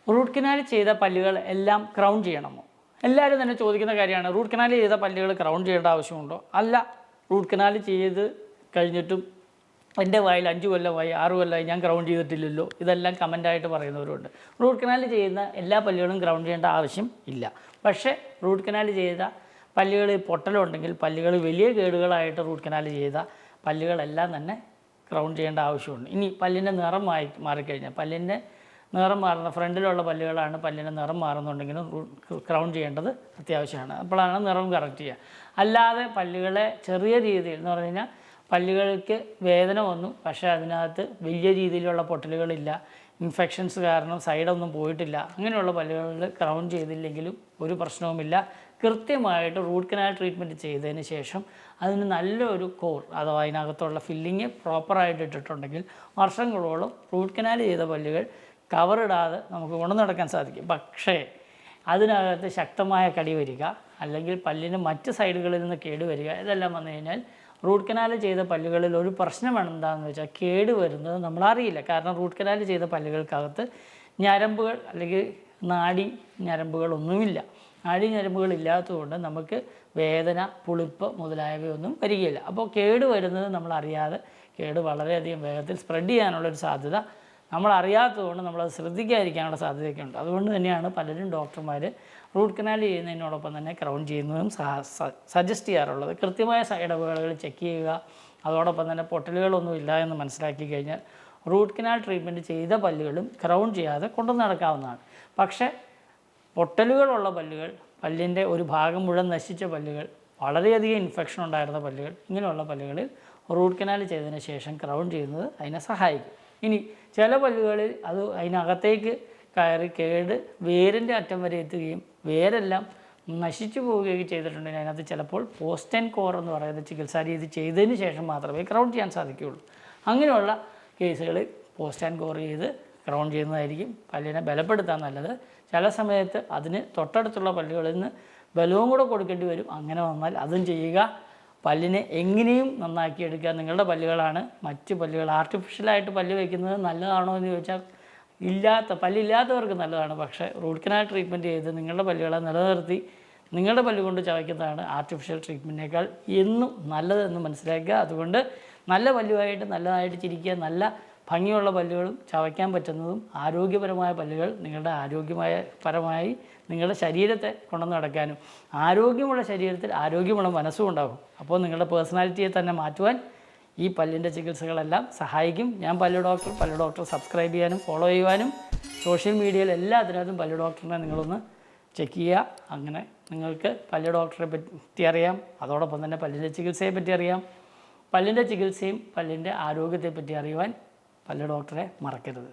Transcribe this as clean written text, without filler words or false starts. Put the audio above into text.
Root canal ചെയ്ത പല്ലുകൾ എല്ലാം ക്രൗൺ ചെയ്യണമോ? എല്ലാവരും തന്നെ ചോദിക്കുന്ന കാര്യമാണ്. റൂട്ട് കനാൽ ചെയ്ത പല്ലുകൾ ക്രൗൺ ചെയ്യേണ്ട ആവശ്യമുണ്ടോ? അല്ല. റൂട്ട് കനാൽ ചെയ്ത് കഴിഞ്ഞിട്ടും എൻ്റെ വായിൽ 5 കൊല്ലമായി 6 കൊല്ലമായി ഞാൻ ക്രൗൺ ചെയ്തിട്ടില്ലല്ലോ, ഇതെല്ലാം കമൻ്റായിട്ട് പറയുന്നവരുണ്ട്. റൂട്ട് കനാൽ ചെയ്യുന്ന എല്ലാ പല്ലുകളും ക്രൗൺ ചെയ്യേണ്ട ആവശ്യം ഇല്ല. പക്ഷേ റൂട്ട് കനാൽ ചെയ്ത പല്ലുകളിൽ പൊട്ടലുണ്ടെങ്കിൽ, പല്ലുകൾ വലിയ കേടുകളായിട്ട് റൂട്ട് കനാൽ ചെയ്ത പല്ലുകളെല്ലാം തന്നെ ക്രൗൺ ചെയ്യേണ്ട ആവശ്യമുണ്ട്. ഇനി പല്ലിൻ്റെ നിറം മാറിക്കഴിഞ്ഞാൽ, പല്ലിൻ്റെ നിറം മാറുന്ന ഫ്രണ്ടിലുള്ള പല്ലുകളാണ് പല്ലിൻ്റെ നിറം മാറുന്നുണ്ടെങ്കിലും ക്രൗൺ ചെയ്യേണ്ടത് അത്യാവശ്യമാണ്. അപ്പോഴാണ് നിറം കറക്റ്റ് ചെയ്യുക. അല്ലാതെ പല്ലുകളെ ചെറിയ രീതിയിൽ എന്ന് പറഞ്ഞു കഴിഞ്ഞാൽ പല്ലുകൾക്ക് വേദന വന്നു, പക്ഷേ അതിനകത്ത് വലിയ രീതിയിലുള്ള പൊട്ടലുകളില്ല, ഇൻഫെക്ഷൻസ് കാരണം സൈഡൊന്നും പോയിട്ടില്ല, അങ്ങനെയുള്ള പല്ലുകളിൽ ക്രൗൺ ചെയ്തില്ലെങ്കിലും ഒരു പ്രശ്നവുമില്ല. കൃത്യമായിട്ട് റൂട്ട് കനാൽ ട്രീറ്റ്മെൻറ്റ് ചെയ്തതിന് ശേഷം അതിന് നല്ലൊരു കോർ അഥവാ അതിനകത്തുള്ള ഫില്ലിങ് പ്രോപ്പറായിട്ട് ഇട്ടിട്ടുണ്ടെങ്കിൽ വർഷങ്ങളോളം റൂട്ട് കനാൽ ചെയ്ത പല്ലുകൾ കവറിടാതെ നമുക്ക് കൊണ്ടു നടക്കാൻ സാധിക്കും. പക്ഷേ അതിനകത്ത് ശക്തമായ കടി വരിക, അല്ലെങ്കിൽ പല്ലിന് മറ്റ് സൈഡുകളിൽ നിന്ന് കേടുവരിക, ഇതെല്ലാം വന്നു കഴിഞ്ഞാൽ റൂട്ട് കനാൽ ചെയ്ത പല്ലുകളിൽ ഒരു പ്രശ്നം എന്താണെന്ന് വെച്ചാൽ കേട് വരുന്നത് നമ്മളറിയില്ല. കാരണം റൂട്ട് കനാൽ ചെയ്ത പല്ലുകൾക്കകത്ത് ഞരമ്പുകൾ അല്ലെങ്കിൽ നാഡി ഞരമ്പുകളൊന്നുമില്ല. നാഡി ഞരമ്പുകളില്ലാത്തതുകൊണ്ട് നമുക്ക് വേദന, പുളിപ്പ് മുതലായവയൊന്നും വരികയില്ല. അപ്പോൾ കേട് വരുന്നത് നമ്മളറിയാതെ കേട് വളരെയധികം വേഗത്തിൽ സ്പ്രെഡ് ചെയ്യാനുള്ളൊരു സാധ്യത നമ്മളറിയാത്തതുകൊണ്ട് നമ്മളത് ശ്രദ്ധിക്കാതിരിക്കാനുള്ള സാധ്യതയൊക്കെ ഉണ്ട്. അതുകൊണ്ട് തന്നെയാണ് പലരും ഡോക്ടർമാർ റൂട്ട് കനാൽ ചെയ്യുന്നതിനോടൊപ്പം തന്നെ ക്രൗൺ ചെയ്യുന്നതും സജസ്റ്റ് ചെയ്യാറുള്ളത്. കൃത്യമായ ഇടവേളകൾ ചെക്ക് ചെയ്യുക, അതോടൊപ്പം തന്നെ പൊട്ടലുകളൊന്നും ഇല്ല എന്ന് മനസ്സിലാക്കി കഴിഞ്ഞാൽ റൂട്ട് കനാൽ ട്രീറ്റ്മെൻറ്റ് ചെയ്ത പല്ലുകളും ക്രൗൺ ചെയ്യാതെ കൊണ്ടു നടക്കാവുന്നതാണ്. പക്ഷേ പൊട്ടലുകളുള്ള പല്ലുകൾ, പല്ലിൻ്റെ ഒരു ഭാഗം മുഴുവൻ നശിച്ച പല്ലുകൾ, വളരെയധികം ഇൻഫെക്ഷൻ ഉണ്ടായിരുന്ന പല്ലുകൾ, ഇങ്ങനെയുള്ള പല്ലുകളിൽ റൂട്ട് കനാൽ ചെയ്തതിന് ശേഷം ക്രൗൺ ചെയ്യുന്നത് അതിനെ സഹായിക്കും. ഇനി ചില പല്ലുകളിൽ അത് അതിനകത്തേക്ക് കയറി കേട് വേരിൻ്റെ അറ്റം വരെ എത്തുകയും വേരെല്ലാം നശിച്ചു പോവുകയും ചെയ്തിട്ടുണ്ടെങ്കിൽ അതിനകത്ത് ചിലപ്പോൾ പോസ്റ്റ് ആൻഡ് കോർ എന്ന് പറയുന്ന ചികിത്സാ രീതി ചെയ്തതിന് ശേഷം മാത്രമേ ക്രൗൺ ചെയ്യാൻ സാധിക്കുകയുള്ളൂ. അങ്ങനെയുള്ള കേസുകളിൽ പോസ്റ്റ് ആൻഡ് കോർ ചെയ്ത് ക്രൗൺ ചെയ്യുന്നതായിരിക്കും പല്ലിനെ ബലപ്പെടുത്താൻ നല്ലത്. ചില സമയത്ത് അതിന് തൊട്ടടുത്തുള്ള പല്ലുകളിൽ നിന്ന് ബലവും കൂടെ കൊടുക്കേണ്ടി വരും. അങ്ങനെ വന്നാൽ അതും ചെയ്യുക. പല്ലിനെ എങ്ങനെയും നന്നാക്കിയെടുക്കുക. നിങ്ങളുടെ പല്ലുകളാണ്. മറ്റ് പല്ലുകൾ ആർട്ടിഫിഷ്യലായിട്ട് പല്ല് വയ്ക്കുന്നത് നല്ലതാണോ എന്ന് ചോദിച്ചാൽ പല്ലില്ലാത്തവർക്ക് നല്ലതാണ്. പക്ഷേ റൂട്ട് കനാൽ ട്രീറ്റ്മെൻറ്റ് ചെയ്ത് നിങ്ങളുടെ പല്ലുകളെ നിലനിർത്തി നിങ്ങളുടെ പല്ല് കൊണ്ട് ചവയ്ക്കുന്നതാണ് ആർട്ടിഫിഷ്യൽ ട്രീറ്റ്മെൻറ്റിനേക്കാൾ എന്നും നല്ലതെന്ന് മനസ്സിലാക്കുക. അതുകൊണ്ട് നല്ല പല്ലുമായിട്ട് നല്ലതായിട്ട് ചിരിക്കുക, നല്ല ഭംഗിയുള്ള പല്ലുകളും ചവയ്ക്കാൻ പറ്റുന്നതും ആരോഗ്യപരമായ പല്ലുകൾ നിങ്ങളുടെ പരമായി നിങ്ങളുടെ ശരീരത്തെ കൊണ്ടു നടക്കാനും, ആരോഗ്യമുള്ള ശരീരത്തിൽ ആരോഗ്യമുള്ള മനസ്സും ഉണ്ടാകും. അപ്പോൾ നിങ്ങളുടെ പേഴ്സണാലിറ്റിയെ തന്നെ മാറ്റുവാൻ ഈ പല്ലിൻ്റെ ചികിത്സകളെല്ലാം സഹായിക്കും. ഞാൻ പല്ല് ഡോക്ടർ സബ്സ്ക്രൈബ് ചെയ്യാനും ഫോളോ ചെയ്യുവാനും സോഷ്യൽ മീഡിയയിൽ എല്ലാത്തിനകത്തും പല്ല് ഡോക്ടറിനെ നിങ്ങളൊന്ന് ചെക്ക് ചെയ്യുക. അങ്ങനെ നിങ്ങൾക്ക് പല്ല് ഡോക്ടറെ പറ്റി അറിയാം, അതോടൊപ്പം തന്നെ പല്ലിൻ്റെ ചികിത്സയെ പറ്റി അറിയാം. പല്ലിൻ്റെ ചികിത്സയും പല്ലിൻ്റെ ആരോഗ്യത്തെ പറ്റി അറിയുവാൻ പല്ല് ഡോക്ടറെ മറക്കരുത്.